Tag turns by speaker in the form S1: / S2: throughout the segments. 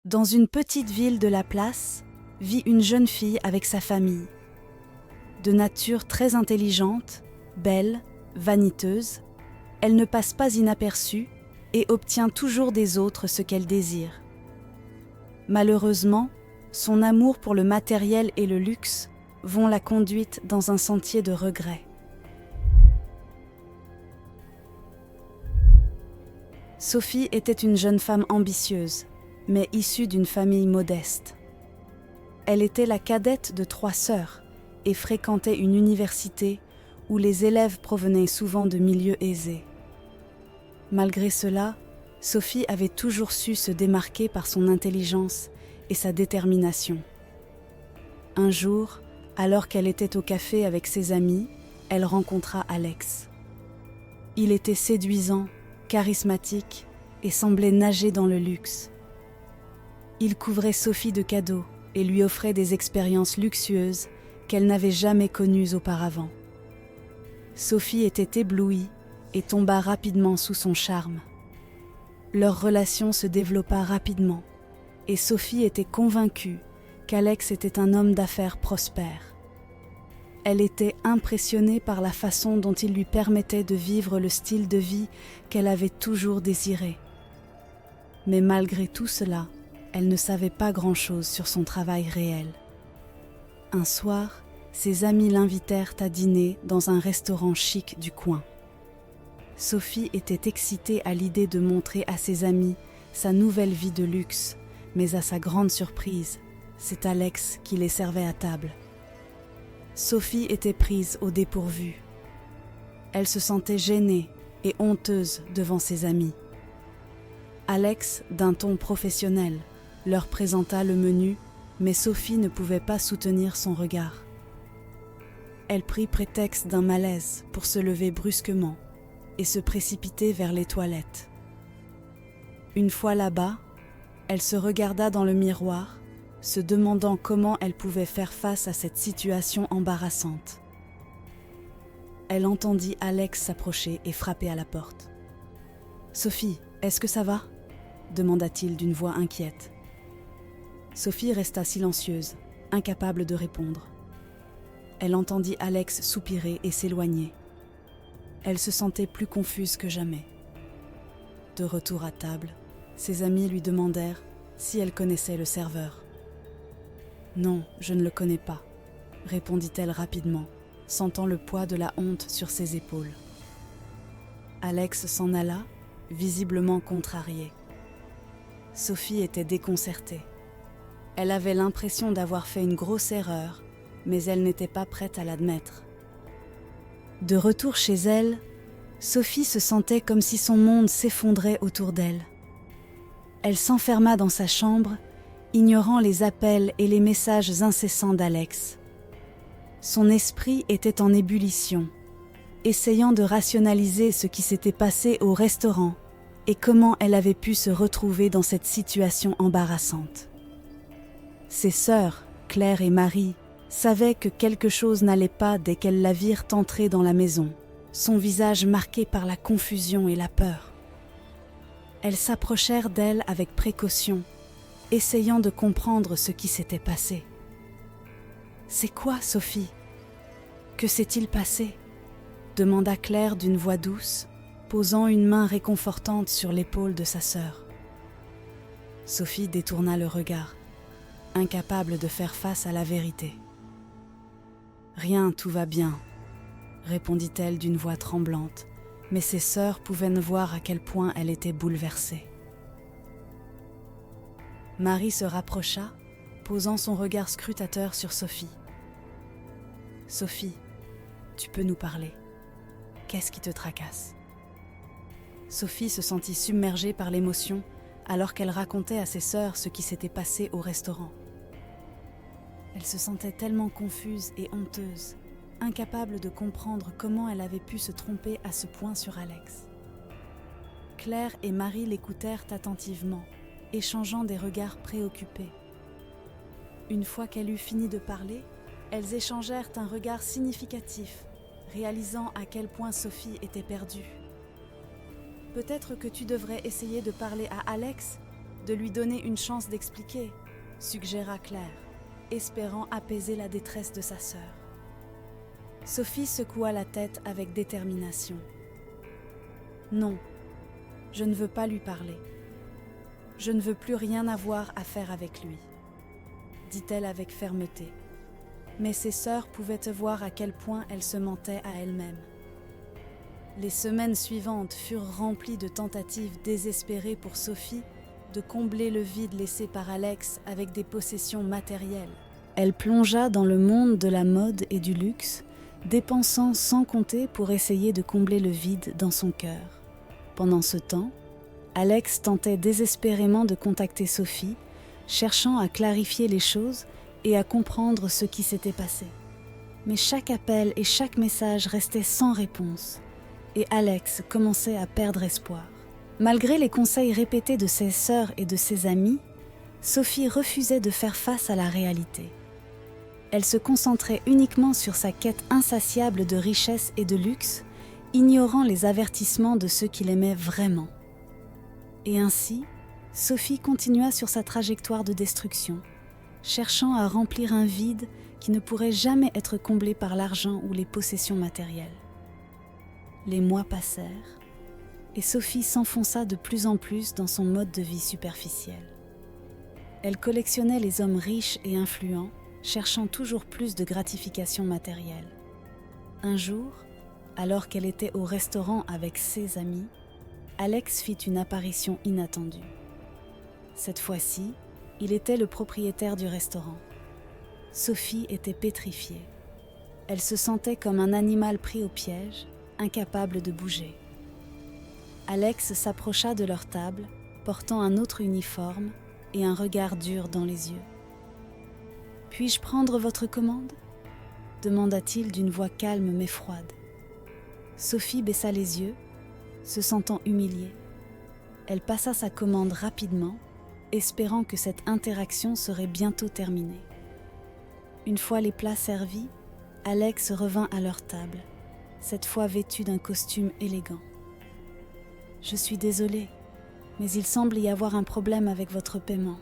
S1: Dans une petite ville de la place, vit une jeune fille avec sa famille. De nature très intelligente, belle, vaniteuse, elle ne passe pas inaperçue et obtient toujours des autres ce qu'elle désire. Malheureusement, son amour pour le matériel et le luxe vont la conduite dans un sentier de regret. Sophie était une jeune femme ambitieuse, mais issue d'une famille modeste. Elle était la cadette de 3 sœurs et fréquentait une université où les élèves provenaient souvent de milieux aisés. Malgré cela, Sophie avait toujours su se démarquer par son intelligence et sa détermination. Un jour, alors qu'elle était au café avec ses amis, elle rencontra Alex. Il était séduisant, charismatique et semblait nager dans le luxe. Il couvrait Sophie de cadeaux et lui offrait des expériences luxueuses qu'elle n'avait jamais connues auparavant. Sophie était éblouie et tomba rapidement sous son charme. Leur relation se développa rapidement et Sophie était convaincue qu'Alex était un homme d'affaires prospère. Elle était impressionnée par la façon dont il lui permettait de vivre le style de vie qu'elle avait toujours désiré. Mais malgré tout cela, elle ne savait pas grand-chose sur son travail réel. Un soir, ses amis l'invitèrent à dîner dans un restaurant chic du coin. Sophie était excitée à l'idée de montrer à ses amis sa nouvelle vie de luxe, mais à sa grande surprise, c'est Alex qui les servait à table. Sophie était prise au dépourvu. Elle se sentait gênée et honteuse devant ses amis. Alex, d'un ton professionnel, leur présenta le menu, mais Sophie ne pouvait pas soutenir son regard. Elle prit prétexte d'un malaise pour se lever brusquement et se précipiter vers les toilettes. Une fois là-bas, elle se regarda dans le miroir, se demandant comment elle pouvait faire face à cette situation embarrassante. Elle entendit Alex s'approcher et frapper à la porte. « Sophie, est-ce que ça va ?» demanda-t-il d'une voix inquiète. Sophie resta silencieuse, incapable de répondre. Elle entendit Alex soupirer et s'éloigner. Elle se sentait plus confuse que jamais. De retour à table, ses amis lui demandèrent si elle connaissait le serveur. « Non, je ne le connais pas », répondit-elle rapidement, sentant le poids de la honte sur ses épaules. Alex s'en alla, visiblement contrariée. Sophie était déconcertée. Elle avait l'impression d'avoir fait une grosse erreur, mais elle n'était pas prête à l'admettre. De retour chez elle, Sophie se sentait comme si son monde s'effondrait autour d'elle. Elle s'enferma dans sa chambre, ignorant les appels et les messages incessants d'Alex. Son esprit était en ébullition, essayant de rationaliser ce qui s'était passé au restaurant et comment elle avait pu se retrouver dans cette situation embarrassante. Ses sœurs, Claire et Marie, savaient que quelque chose n'allait pas dès qu'elles la virent entrer dans la maison, son visage marqué par la confusion et la peur. Elles s'approchèrent d'elle avec précaution, essayant de comprendre ce qui s'était passé. « C'est quoi, Sophie ? Que s'est-il passé ?» demanda Claire d'une voix douce, posant une main réconfortante sur l'épaule de sa sœur. Sophie détourna le regard, incapable de faire face à la vérité. « Rien, tout va bien », répondit-elle d'une voix tremblante, mais ses sœurs pouvaient ne voir à quel point elle était bouleversée. Marie se rapprocha, posant son regard scrutateur sur Sophie. « Sophie, tu peux nous parler. Qu'est-ce qui te tracasse ?» Sophie se sentit submergée par l'émotion alors qu'elle racontait à ses sœurs ce qui s'était passé au restaurant. Elle se sentait tellement confuse et honteuse, incapable de comprendre comment elle avait pu se tromper à ce point sur Alex. Claire et Marie l'écoutèrent attentivement, échangeant des regards préoccupés. Une fois qu'elle eut fini de parler, elles échangèrent un regard significatif, réalisant à quel point Sophie était perdue. « Peut-être que tu devrais essayer de parler à Alex » de lui donner une chance d'expliquer, suggéra Claire, espérant apaiser la détresse de sa sœur. Sophie secoua la tête avec détermination. « Non, je ne veux pas lui parler. Je ne veux plus rien avoir à faire avec lui, » dit-elle avec fermeté. Mais ses sœurs pouvaient voir à quel point elle se mentait à elle-même. Les semaines suivantes furent remplies de tentatives désespérées pour Sophie de combler le vide laissé par Alex avec des possessions matérielles. Elle plongea dans le monde de la mode et du luxe, dépensant sans compter pour essayer de combler le vide dans son cœur. Pendant ce temps, Alex tentait désespérément de contacter Sophie, cherchant à clarifier les choses et à comprendre ce qui s'était passé. Mais chaque appel et chaque message restait sans réponse, et Alex commençait à perdre espoir. Malgré les conseils répétés de ses sœurs et de ses amis, Sophie refusait de faire face à la réalité. Elle se concentrait uniquement sur sa quête insatiable de richesse et de luxe, ignorant les avertissements de ceux qui l'aimaient vraiment. Et ainsi, Sophie continua sur sa trajectoire de destruction, cherchant à remplir un vide qui ne pourrait jamais être comblé par l'argent ou les possessions matérielles. Les mois passèrent, et Sophie s'enfonça de plus en plus dans son mode de vie superficiel. Elle collectionnait les hommes riches et influents, cherchant toujours plus de gratification matérielle. Un jour, alors qu'elle était au restaurant avec ses amis, Alex fit une apparition inattendue. Cette fois-ci, il était le propriétaire du restaurant. Sophie était pétrifiée. Elle se sentait comme un animal pris au piège, incapable de bouger. Alex s'approcha de leur table, portant un autre uniforme et un regard dur dans les yeux. « Puis-je prendre votre commande ?» demanda-t-il d'une voix calme mais froide. Sophie baissa les yeux, se sentant humiliée. Elle passa sa commande rapidement, espérant que cette interaction serait bientôt terminée. Une fois les plats servis, Alex revint à leur table, cette fois vêtu d'un costume élégant. « Je suis désolé, mais il semble y avoir un problème avec votre paiement, »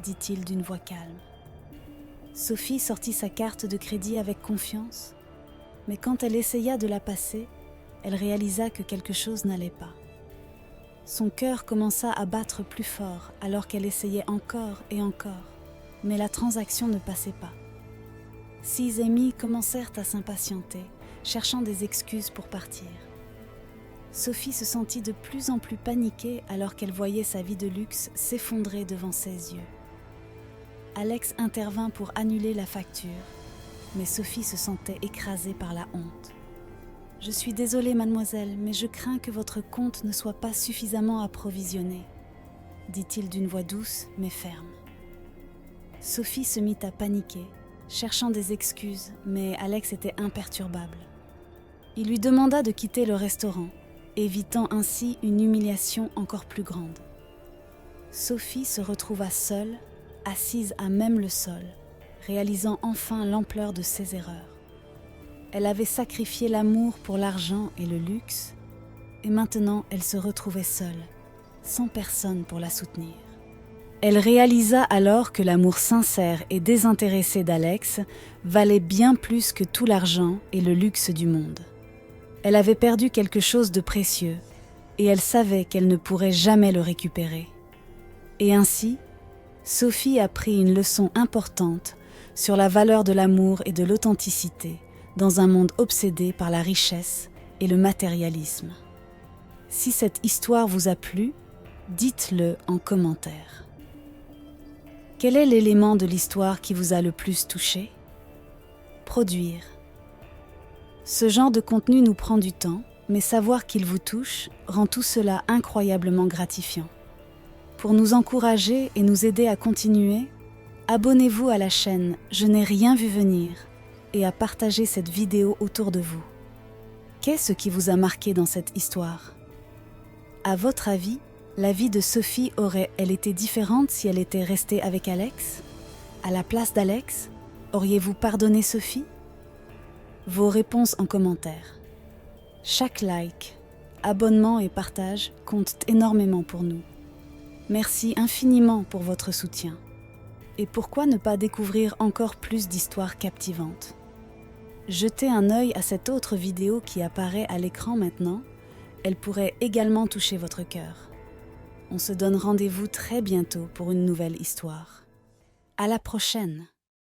S1: dit-il d'une voix calme. Sophie sortit sa carte de crédit avec confiance, mais quand elle essaya de la passer, elle réalisa que quelque chose n'allait pas. Son cœur commença à battre plus fort alors qu'elle essayait encore et encore, mais la transaction ne passait pas. 6 amis commencèrent à s'impatienter, cherchant des excuses pour partir. Sophie se sentit de plus en plus paniquée alors qu'elle voyait sa vie de luxe s'effondrer devant ses yeux. Alex intervint pour annuler la facture, mais Sophie se sentait écrasée par la honte. « Je suis désolée, mademoiselle, mais je crains que votre compte ne soit pas suffisamment approvisionné, » dit-il d'une voix douce mais ferme. Sophie se mit à paniquer, cherchant des excuses, mais Alex était imperturbable. Il lui demanda de quitter le restaurant, évitant ainsi une humiliation encore plus grande. Sophie se retrouva seule, assise à même le sol, réalisant enfin l'ampleur de ses erreurs. Elle avait sacrifié l'amour pour l'argent et le luxe, et maintenant elle se retrouvait seule, sans personne pour la soutenir. Elle réalisa alors que l'amour sincère et désintéressé d'Alex valait bien plus que tout l'argent et le luxe du monde. Elle avait perdu quelque chose de précieux, et elle savait qu'elle ne pourrait jamais le récupérer. Et ainsi, Sophie apprit une leçon importante sur la valeur de l'amour et de l'authenticité dans un monde obsédé par la richesse et le matérialisme. Si cette histoire vous a plu, dites-le en commentaire. Quel est l'élément de l'histoire qui vous a le plus touché ? Produire. Ce genre de contenu nous prend du temps, mais savoir qu'il vous touche rend tout cela incroyablement gratifiant. Pour nous encourager et nous aider à continuer, abonnez-vous à la chaîne Je n'ai rien vu venir et à partager cette vidéo autour de vous. Qu'est-ce qui vous a marqué dans cette histoire ? À votre avis, la vie de Sophie aurait-elle été différente si elle était restée avec Alex ? À la place d'Alex, auriez-vous pardonné Sophie ? Vos réponses en commentaire. Chaque like, abonnement et partage comptent énormément pour nous. Merci infiniment pour votre soutien. Et pourquoi ne pas découvrir encore plus d'histoires captivantes? Jetez un œil à cette autre vidéo qui apparaît à l'écran maintenant. Elle pourrait également toucher votre cœur. On se donne rendez-vous très bientôt pour une nouvelle histoire. À la prochaine!